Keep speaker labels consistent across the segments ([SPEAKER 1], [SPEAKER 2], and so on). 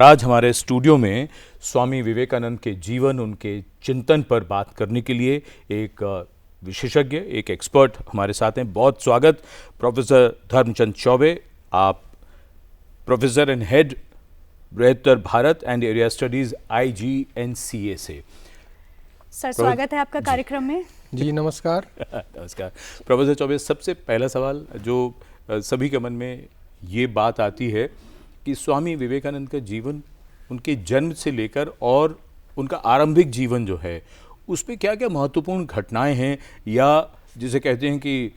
[SPEAKER 1] आज हमारे स्टूडियो में स्वामी विवेकानंद के जीवन, उनके चिंतन पर बात करने के लिए एक विशेषज्ञ, एक एक्सपर्ट हमारे साथ हैं। बहुत स्वागत प्रोफेसर धर्मचंद चौबे। आप professor and head Brihattar Bharat and area studies IGNCA से।
[SPEAKER 2] सर स्वागत है आपका कार्यक्रम में।
[SPEAKER 3] जी नमस्कार।
[SPEAKER 1] नमस्कार प्रोफेसर चौबे। सबसे पहला सवाल जो सभी के मन में ये बात आती है कि स्वामी विवेकानंद का जीवन, उनके जन्म से लेकर और उनका आरंभिक जीवन जो है उसमें क्या क्या महत्वपूर्ण घटनाएं हैं, या जिसे कहते हैं कि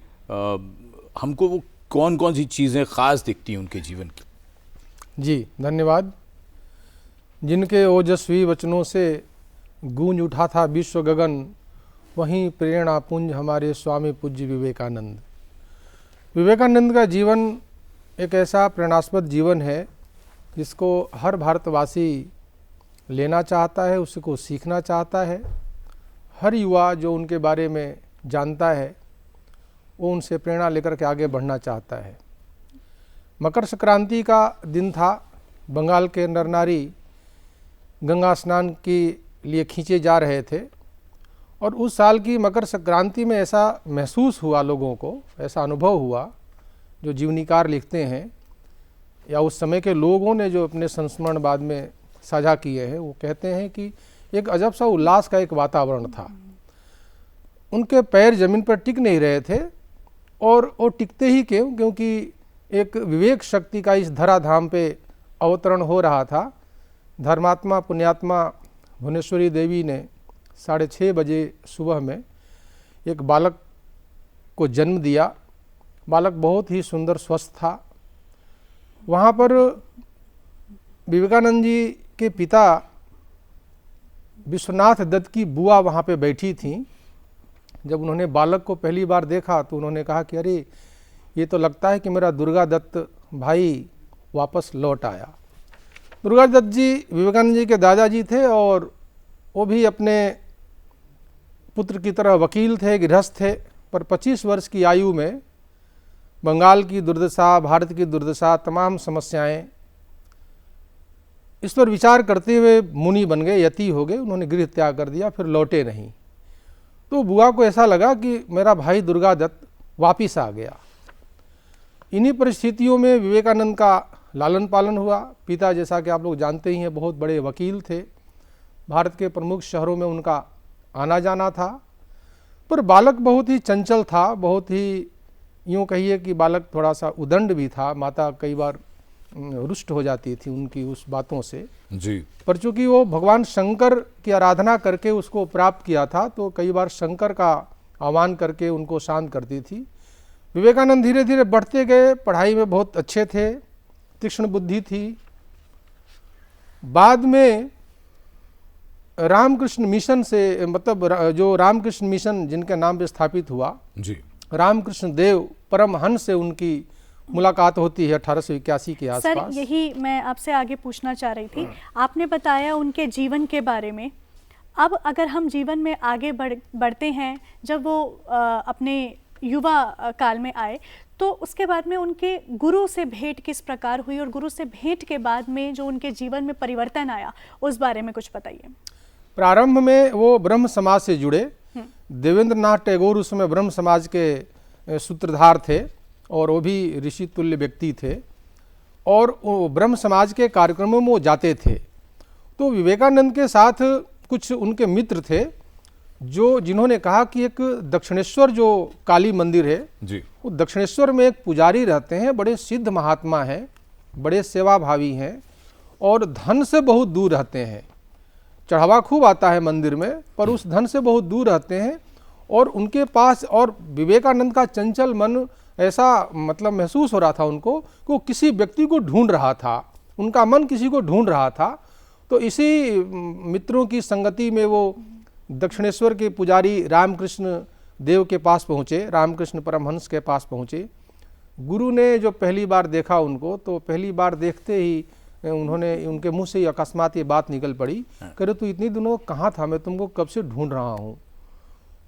[SPEAKER 1] हमको वो कौन कौन सी चीज़ें ख़ास दिखती हैं उनके जीवन की।
[SPEAKER 3] जी धन्यवाद। जिनके ओजस्वी वचनों से गूंज उठा था विश्व गगन, वहीं प्रेरणा पुंज हमारे स्वामी पूज्य विवेकानंद। विवेकानंद का जीवन एक ऐसा प्रेरणास्पद जीवन है जिसको हर भारतवासी लेना चाहता है, उसको सीखना चाहता है। हर युवा जो उनके बारे में जानता है वो उनसे प्रेरणा लेकर के आगे बढ़ना चाहता है। मकर संक्रांति का दिन था। बंगाल के नर नारी गंगा स्नान के लिए खींचे जा रहे थे और उस साल की मकर संक्रांति में ऐसा महसूस हुआ, लोगों को ऐसा अनुभव हुआ, जो जीवनीकार लिखते हैं या उस समय के लोगों ने जो अपने संस्मरण बाद में साझा किए हैं, वो कहते हैं कि एक अजब सा उल्लास का एक वातावरण था। उनके पैर जमीन पर टिक नहीं रहे थे, और वो टिकते ही क्यों, क्योंकि एक विवेक शक्ति का इस धराधाम पे अवतरण हो रहा था। धर्मात्मा पुण्यात्मा भुवनेश्वरी देवी ने 6:30 बजे सुबह में एक बालक को जन्म दिया। बालक बहुत ही सुंदर स्वस्थ था। वहाँ पर विवेकानंद जी के पिता विश्वनाथ दत्त की बुआ वहाँ पे बैठी थीं। जब उन्होंने बालक को पहली बार देखा तो उन्होंने कहा कि अरे ये तो लगता है कि मेरा दुर्गा दत्त भाई वापस लौट आया। दुर्गा दत्त जी विवेकानंद जी के दादाजी थे और वो भी अपने पुत्र की तरह वकील थे, गृहस्थ थे, पर 25 वर्ष की आयु में बंगाल की दुर्दशा, भारत की दुर्दशा, तमाम समस्याएं, इस पर विचार करते हुए मुनि बन गए, यति हो गए। उन्होंने गृह त्याग कर दिया, फिर लौटे नहीं। तो बुआ को ऐसा लगा कि मेरा भाई दुर्गा दत्त वापिस आ गया। इन्हीं परिस्थितियों में विवेकानंद का लालन पालन हुआ। पिता, जैसा कि आप लोग जानते ही हैं, बहुत बड़े वकील थे। भारत के प्रमुख शहरों में उनका आना जाना था। पर बालक बहुत ही चंचल था, बहुत ही यूँ कहिए कि बालक थोड़ा सा उदंड भी था। माता कई बार रुष्ट हो जाती थी उनकी उस बातों से
[SPEAKER 1] जी।
[SPEAKER 3] पर चूँकि वो भगवान शंकर की आराधना करके उसको प्राप्त किया था, तो कई बार शंकर का आह्वान करके उनको शांत करती थी। विवेकानंद धीरे धीरे बढ़ते गए, पढ़ाई में बहुत अच्छे थे, तीक्ष्ण बुद्धि थी। बाद में रामकृष्ण मिशन से, मतलब जो रामकृष्ण मिशन जिनके नाम पे स्थापित हुआ
[SPEAKER 1] जी,
[SPEAKER 3] रामकृष्ण देव परमहंस से उनकी मुलाकात होती है 1881 के आसपास।
[SPEAKER 2] सर यही मैं आपसे आगे पूछना चाह रही थी। आपने बताया उनके जीवन के बारे में। अब अगर हम जीवन में आगे बढ़ते हैं, जब वो अपने युवा काल में आए, तो उसके बाद में उनके गुरु से भेंट किस प्रकार हुई, और गुरु से भेंट के बाद में जो उनके जीवन में परिवर्तन आया, उस बारे में कुछ बताइए।
[SPEAKER 3] प्रारंभ में वो ब्रह्म समाज से जुड़े। देवेंद्र नाथ टैगोर उस समय ब्रह्म समाज के सूत्रधार थे और वो भी ऋषि तुल्य व्यक्ति थे, और वो ब्रह्म समाज के कार्यक्रमों में वो जाते थे। तो विवेकानंद के साथ कुछ उनके मित्र थे जिन्होंने कहा कि एक दक्षिणेश्वर जो काली मंदिर है
[SPEAKER 1] जी,
[SPEAKER 3] वो दक्षिणेश्वर में एक पुजारी रहते हैं, बड़े सिद्ध महात्मा हैं, बड़े सेवाभावी हैं और धन से बहुत दूर रहते हैं। चढ़ावा खूब आता है मंदिर में, पर उस धन से बहुत दूर रहते हैं। और उनके पास, और विवेकानंद का चंचल मन ऐसा मतलब महसूस हो रहा था उनको कि वो किसी व्यक्ति को ढूंढ रहा था, उनका मन किसी को ढूंढ रहा था। तो इसी मित्रों की संगति में वो दक्षिणेश्वर के पुजारी रामकृष्ण देव के पास पहुँचे, रामकृष्ण परमहंस के पास पहुँचे। गुरु ने जो पहली बार देखा उनको, तो पहली बार देखते ही उन्होंने, उनके मुंह से अकस्मात ये बात निकल पड़ी, करे तू इतनी दिनों कहाँ था, मैं तुमको कब से ढूंढ रहा हूँ।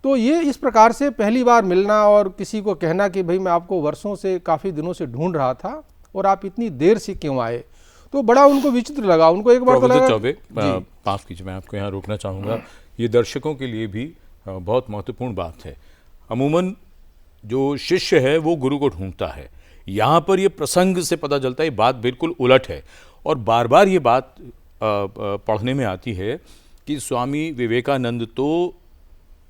[SPEAKER 3] तो ये इस प्रकार से पहली बार मिलना और किसी को कहना कि भाई मैं आपको वर्षों से, काफ़ी दिनों से ढूंढ रहा था, और आप इतनी देर से क्यों आए? तो बड़ा उनको विचित्र लगा। उनको एक बार तो
[SPEAKER 1] प्रोफेसर
[SPEAKER 3] लगा,
[SPEAKER 1] चौबे, माफ कीजिए, मैं आपको यहाँ रोकना चाहूँगा। ये दर्शकों के लिए भी बहुत महत्वपूर्ण बात है। अमूमन जो शिष्य है वो गुरु को ढूंढता है, यहाँ पर ये प्रसंग से पता चलता है ये बात बिल्कुल उलट है। और बार बार ये बात पढ़ने में आती है कि स्वामी विवेकानंद तो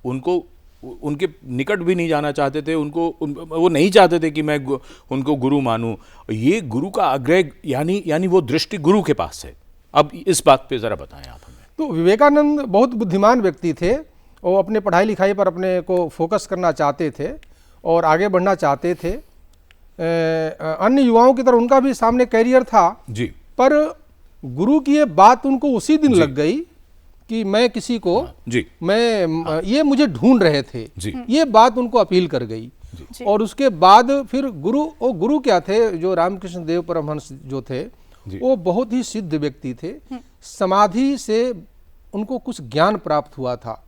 [SPEAKER 1] उनको उनके निकट भी नहीं जाना चाहते थे, वो नहीं चाहते थे कि मैं उनको गुरु मानूं। ये गुरु का आग्रह यानी वो दृष्टि गुरु के पास है। अब इस बात पे ज़रा बताएं आप हमें।
[SPEAKER 3] तो विवेकानंद बहुत बुद्धिमान व्यक्ति थे। वो अपने पढ़ाई लिखाई पर अपने को फोकस करना चाहते थे और आगे बढ़ना चाहते थे। अन्य युवाओं की तरह उनका भी सामने कैरियर था
[SPEAKER 1] जी,
[SPEAKER 3] पर गुरु की ये बात उनको उसी दिन लग गई कि मैं किसी को
[SPEAKER 1] जी,
[SPEAKER 3] मैं ये मुझे ढूंढ रहे थे
[SPEAKER 1] जी,
[SPEAKER 3] ये बात उनको अपील कर गई। और उसके बाद फिर गुरु क्या थे, जो रामकृष्ण देव परमहंस जो थे वो बहुत ही सिद्ध व्यक्ति थे। समाधि से उनको कुछ ज्ञान प्राप्त हुआ था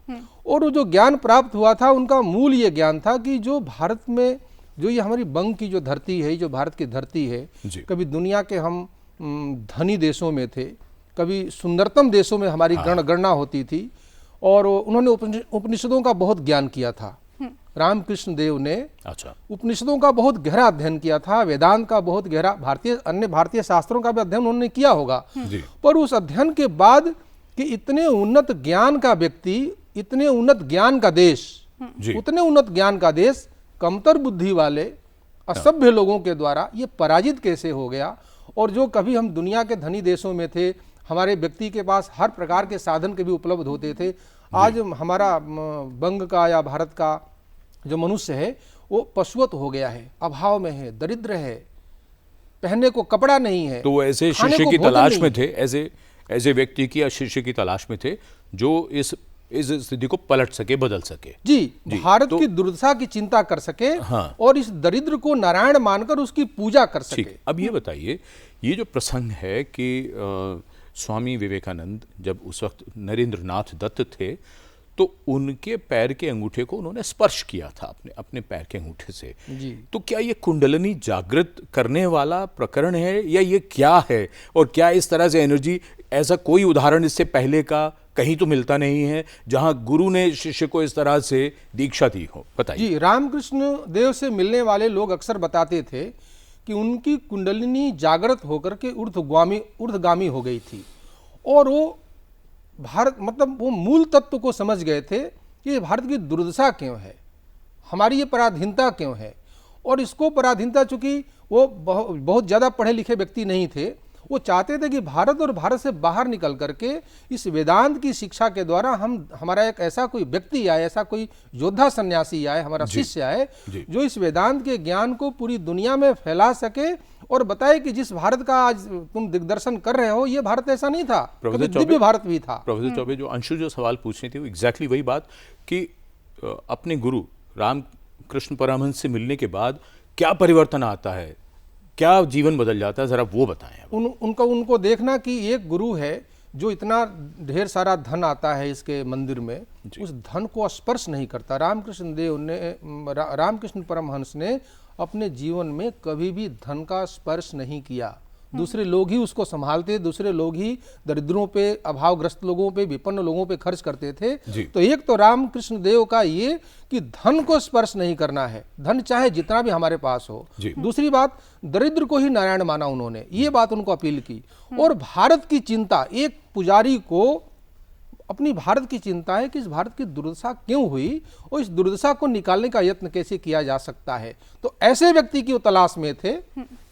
[SPEAKER 3] और वो जो ज्ञान प्राप्त हुआ था उनका मूल ये ज्ञान था कि जो भारत में जो ये हमारी बंग की जो धरती है, जो भारत की धरती है, कभी दुनिया के हम धनी देशों में थे, कभी सुंदरतम देशों में हमारी गणना होती थी। और उन्होंने उपनिषदों का बहुत ज्ञान किया था। रामकृष्ण देव ने उपनिषदों का बहुत गहरा अध्ययन किया था, वेदांत का बहुत गहरा, अन्य भारतीय शास्त्रों का भी अध्ययन उन्होंने किया होगा। पर उस अध्ययन के बाद कि इतने उन्नत ज्ञान का व्यक्ति, इतने उन्नत ज्ञान का देश, उतने उन्नत ज्ञान का देश कमतर बुद्धि वाले असभ्य लोगों के द्वारा ये पराजित कैसे हो गया। और जो कभी हम दुनिया के धनी देशों में थे, हमारे व्यक्ति के पास हर प्रकार के साधन के भी उपलब्ध होते थे, आज हमारा बंग का या भारत का जो मनुष्य है वो पशुवत हो गया है, अभाव में है, दरिद्र है, पहनने को कपड़ा नहीं है।
[SPEAKER 1] तो वो ऐसे शिष्य की तलाश में थे, ऐसे व्यक्ति की या शिष्य की तलाश में थे जो इस स्थिति को पलट सके, बदल सके।
[SPEAKER 3] जी, भारत की दुर्दशा की चिंता कर सके और इस दरिद्र को नारायण मानकर उसकी पूजा कर सके।
[SPEAKER 1] अब ये बताइए, ये जो प्रसंग है कि स्वामी विवेकानंद जब उस वक्त नरेंद्रनाथ दत्त थे तो उनके पैर के अंगूठे को उन्होंने स्पर्श किया था अपने पैर के अंगूठे से। तो क्या ये कुंडलिनी जागृत करने वाला प्रकरण है या ये क्या है? और क्या इस तरह से एनर्जी, ऐसा कोई उदाहरण इससे पहले का कहीं तो मिलता नहीं है जहां गुरु ने शिष्य को इस तरह से दीक्षा दी हो? बताइए।
[SPEAKER 3] जी, रामकृष्ण देव से मिलने वाले लोग अक्सर बताते थे कि उनकी कुंडलिनी जागृत होकर के ऊर्ध्वगामी हो गई थी और वो भारत, मतलब वो मूल तत्व को समझ गए थे कि भारत की दुर्दशा क्यों है, हमारी ये पराधीनता क्यों है। और इसको पराधीनता, चूंकि वो बहुत ज़्यादा पढ़े लिखे व्यक्ति नहीं थे, वो चाहते थे कि भारत और भारत से बाहर निकल करके इस वेदांत की शिक्षा के द्वारा हमारा एक ऐसा कोई व्यक्ति आए, ऐसा कोई योद्धा सन्यासी आए, हमारा शिष्य आए जो इस वेदांत के ज्ञान को पूरी दुनिया में फैला सके और बताए कि जिस भारत का आज तुम दिग्दर्शन कर रहे हो ये भारत ऐसा नहीं था, दिव्य भारत भी था।
[SPEAKER 1] प्रोफेसर चौबे, जो अंशु जो सवाल पूछनी थी वो एग्जैक्टली वही बात कि अपने गुरु रामकृष्ण परमहंस से मिलने के बाद क्या परिवर्तन आता है, क्या जीवन बदल जाता है, जरा वो बताएं।
[SPEAKER 3] उनको देखना कि एक गुरु है जो इतना ढेर सारा धन आता है इसके मंदिर में, उस धन को स्पर्श नहीं करता। रामकृष्ण परमहंस ने अपने जीवन में कभी भी धन का स्पर्श नहीं किया। दूसरे लोग ही उसको संभालते, दूसरे लोग ही दरिद्रों पे, अभावग्रस्त लोगों पे, विपन्न लोगों पे खर्च करते थे। तो एक तो रामकृष्ण देव का ये कि धन को स्पर्श नहीं करना है, धन चाहे जितना भी हमारे पास हो। दूसरी बात, दरिद्र को ही नारायण माना उन्होंने, ये बात उनको अपील की। और भारत की चिंता, एक पुजारी को अपनी भारत की चिंता है कि इस भारत की दुर्दशा क्यों हुई और इस दुर्दशा को निकालने का यत्न कैसे किया जा सकता है। तो ऐसे व्यक्ति की तलाश में थे,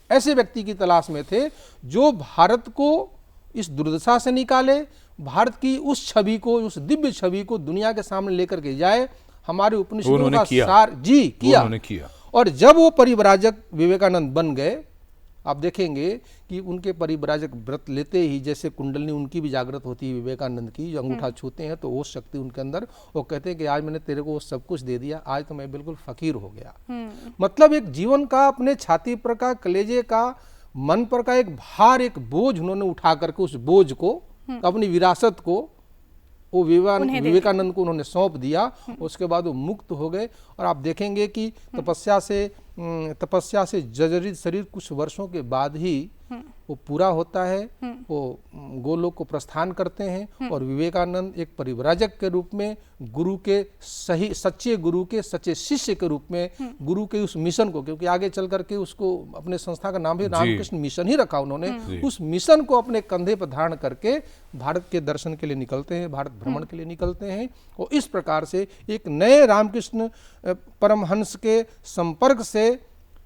[SPEAKER 3] ऐसे व्यक्ति की तलाश में थे जो भारत को इस दुर्दशा से निकाले, भारत की उस छवि को, उस दिव्य छवि को दुनिया के सामने लेकर के जाए। हमारे उपनिषदों का सार किया। और जब वो परिव्राजक विवेकानंद बन गए, आप देखेंगे कि उनके परिव्राजक व्रत लेते ही जैसे कुंडलिनी उनकी भी जागृत होती है विवेकानंद की, जो अंगूठा छूते हैं तो वो शक्ति उनके अंदर, वो कहते हैं कि आज मैंने तेरे को सब कुछ दे दिया, आज तो मैं बिल्कुल फकीर हो गया। मतलब एक जीवन का, अपने छाती पर का, कलेजे का, मन पर का एक भार, एक बोझ उन्होंने उठा करके उस बोझ को, अपनी विरासत को वो विवेकानंद को उन्होंने सौंप दिया। उसके बाद वो मुक्त हो गए और आप देखेंगे कि तपस्या से जर्जरित शरीर कुछ वर्षों के बाद ही वो पूरा होता है, वो गोलोक को प्रस्थान करते हैं और विवेकानंद एक परिव्राजक के रूप में गुरु के सच्चे गुरु के सच्चे शिष्य के रूप में गुरु के उस मिशन को, क्योंकि आगे चल करके उसको अपने संस्था का नाम भी रामकृष्ण मिशन ही रखा उन्होंने, उस मिशन को अपने कंधे पर धारण करके भारत के दर्शन के लिए निकलते हैं, भारत भ्रमण के लिए निकलते हैं। और इस प्रकार से एक नए रामकृष्ण परमहंस के संपर्क से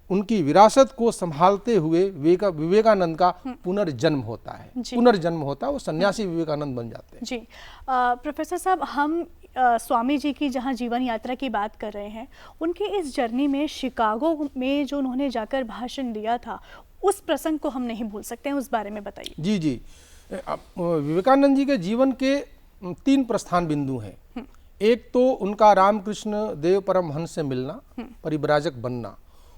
[SPEAKER 3] उनकी विरासत को संभालते हुए विवेकानंद का पुनर्जन्म होता है, पुनर्जन्म होता है, वो सन्यासी विवेकानंद बन जाते हैं।
[SPEAKER 2] जी प्रोफेसर साहब, हम स्वामी जी की जहाँ जीवन यात्रा की बात कर रहे हैं, उनके इस जर्नी में शिकागो में जो उन्होंने जाकर भाषण दिया था, उस प्रसंग को हम नहीं भूल सकते हैं, उस बारे में बताइए। जी
[SPEAKER 3] जी, विवेकानंद जी के जीवन के 3 प्रस्थान बिंदु हैं। एक तो उनका रामकृष्ण देव परमहंस से मिलना, परिव्राजक बनना,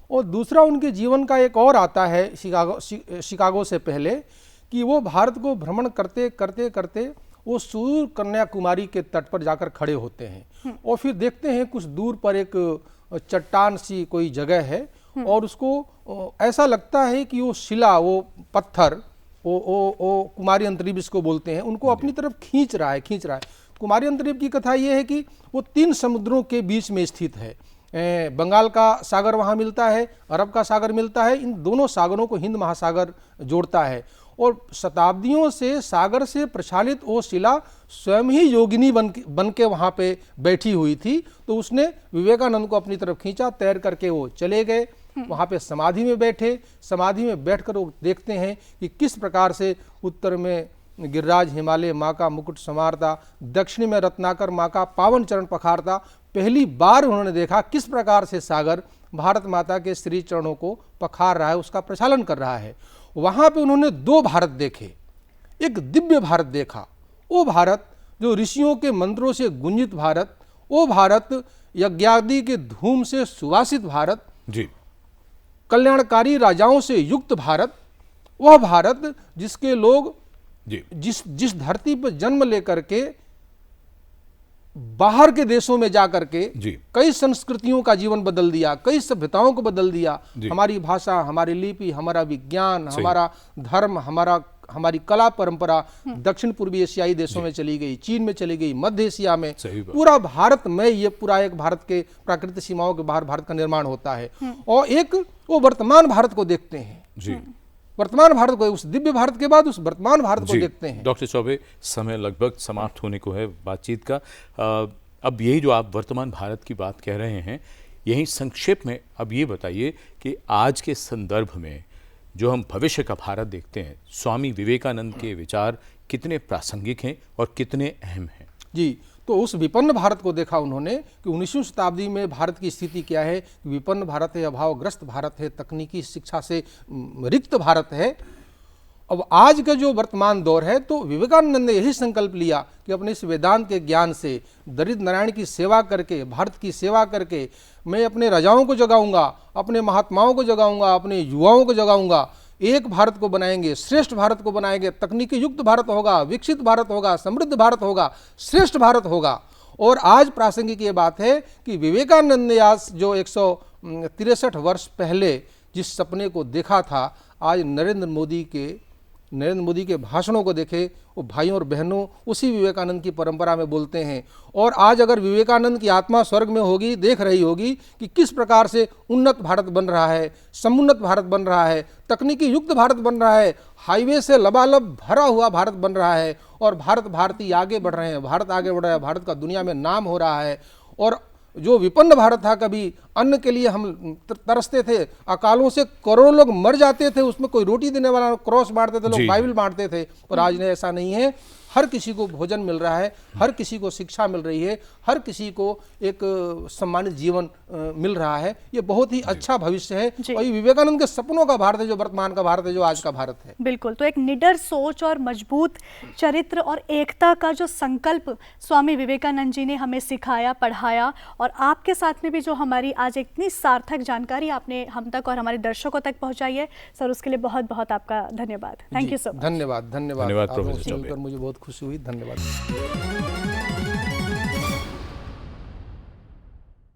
[SPEAKER 3] और दूसरा उनके जीवन का एक और आता है शिकागो से पहले कि वो भारत को भ्रमण करते करते करते वो सुदूर कन्याकुमारी के तट पर जाकर खड़े होते हैं और फिर देखते हैं कुछ दूर पर एक चट्टान सी कोई जगह है और उसको ऐसा लगता है कि वो शिला, वो पत्थर, वो कुमारी अंतरीप इसको बोलते हैं, उनको अपनी तरफ खींच रहा है। कुमारी अंतरीप की कथा ये है कि वो 3 समुद्रों के बीच में स्थित है। बंगाल का सागर वहाँ मिलता है, अरब का सागर मिलता है, इन दोनों सागरों को हिंद महासागर जोड़ता है और शताब्दियों से सागर से प्रचालित वो शिला स्वयं ही योगिनी बन के वहाँ पे बैठी हुई थी। तो उसने विवेकानंद को अपनी तरफ खींचा, तैर करके वो चले गए, वहाँ पे समाधि में बैठे। समाधि में बैठकर वो देखते हैं कि किस प्रकार से उत्तर में गिरिराज हिमालय माँ का मुकुट संवारता, दक्षिण में रत्नाकर माँ का पावन चरण पखारता। पहली बार उन्होंने देखा किस प्रकार से सागर भारत माता के श्री चरणों को पखार रहा है, उसका प्रचालन कर रहा है। वहाँ पे उन्होंने 2 भारत देखे। एक दिव्य भारत देखा, वो भारत जो ऋषियों के मंत्रों से गुंजित भारत, वो भारत यज्ञादि के धूम से सुवासित भारत,
[SPEAKER 1] जी,
[SPEAKER 3] कल्याणकारी राजाओं से युक्त भारत, वह भारत जिसके लोग जिस धरती पर जन्म लेकर के बाहर के देशों में जाकर के कई संस्कृतियों का जीवन बदल दिया, कई सभ्यताओं को बदल दिया। हमारी भाषा, हमारी लिपि, हमारा विज्ञान, हमारा धर्म, हमारी कला परंपरा दक्षिण पूर्वी एशियाई देशों में चली गई, चीन में चली गई, मध्य एशिया में, पूरा भारत में ये पूरा एक भारत के प्राकृतिक सीमाओं के बाहर भारत का निर्माण होता है। और एक वो वर्तमान भारत को देखते हैं जी, वर्तमान भारत को, उस दिव्य भारत के बाद उस वर्तमान भारत को देखते हैं।
[SPEAKER 1] डॉक्टर चौबे, समय लगभग समाप्त होने को है बातचीत का। अब यही जो आप वर्तमान भारत की बात कह रहे हैं, यही संक्षेप में अब ये बताइए कि आज के संदर्भ में जो हम भविष्य का भारत देखते हैं, स्वामी विवेकानंद के विचार कितने प्रासंगिक हैं और कितने अहम हैं? जी,
[SPEAKER 3] तो उस विपन्न भारत को देखा उन्होंने कि 19वीं शताब्दी में भारत की स्थिति क्या है। विपन्न भारत है, अभावग्रस्त भारत है, तकनीकी शिक्षा से रिक्त भारत है। अब आज का जो वर्तमान दौर है, तो विवेकानंद ने यही संकल्प लिया कि अपने इस वेदांत के ज्ञान से दरिद्र नारायण की सेवा करके, भारत की सेवा करके मैं अपने राजाओं को जगाऊंगा, अपने महात्माओं को जगाऊंगा, अपने युवाओं को जगाऊंगा, एक भारत को बनाएंगे, श्रेष्ठ भारत को बनाएंगे, तकनीकी युक्त भारत होगा, विकसित भारत होगा, समृद्ध भारत होगा, श्रेष्ठ भारत होगा। और आज प्रासंगिक ये बात है कि विवेकानंद ने आज जो 163 वर्ष पहले जिस सपने को देखा था, आज नरेंद्र मोदी के भाषणों को देखे, वो भाइयों और बहनों उसी विवेकानंद की परंपरा में बोलते हैं। और आज अगर विवेकानंद की आत्मा स्वर्ग में होगी, देख रही होगी कि किस प्रकार से उन्नत भारत बन रहा है, समुन्नत भारत बन रहा है, तकनीकी युक्त भारत बन रहा है, हाईवे से लबालब भरा हुआ भारत बन रहा है और भारतीय आगे बढ़ रहे हैं, भारत आगे बढ़ रहा है, भारत का दुनिया में नाम हो रहा है। और जो विपन्न भारत था, कभी अन्न के लिए हम तरसते थे, अकालों से करोड़ों लोग मर जाते थे, उसमें कोई रोटी देने वाला, क्रॉस बांटते थे लोग, बाइबल बांटते थे। और आज ने ऐसा नहीं है, हर किसी को भोजन मिल रहा है, हर किसी को शिक्षा मिल रही है, हर किसी को एक सम्मानित जीवन मिल रहा है। ये बहुत ही अच्छा भविष्य है और ये विवेकानंद के सपनों का भारत है, जो वर्तमान का भारत है, जो आज का भारत है।
[SPEAKER 2] बिल्कुल, तो एक निडर सोच और मजबूत चरित्र और एकता का जो संकल्प स्वामी विवेकानंद जी ने हमें सिखाया, पढ़ाया, और आपके साथ में भी जो हमारी आज इतनी सार्थक जानकारी आपने हम तक और हमारे दर्शकों तक पहुंचाई है, सर उसके लिए बहुत बहुत आपका धन्यवाद। Thank you so much.
[SPEAKER 3] धन्यवाद।
[SPEAKER 1] धन्यवाद प्रोफेसर चौबे,
[SPEAKER 3] मुझे बहुत खुशी हुई। धन्यवाद।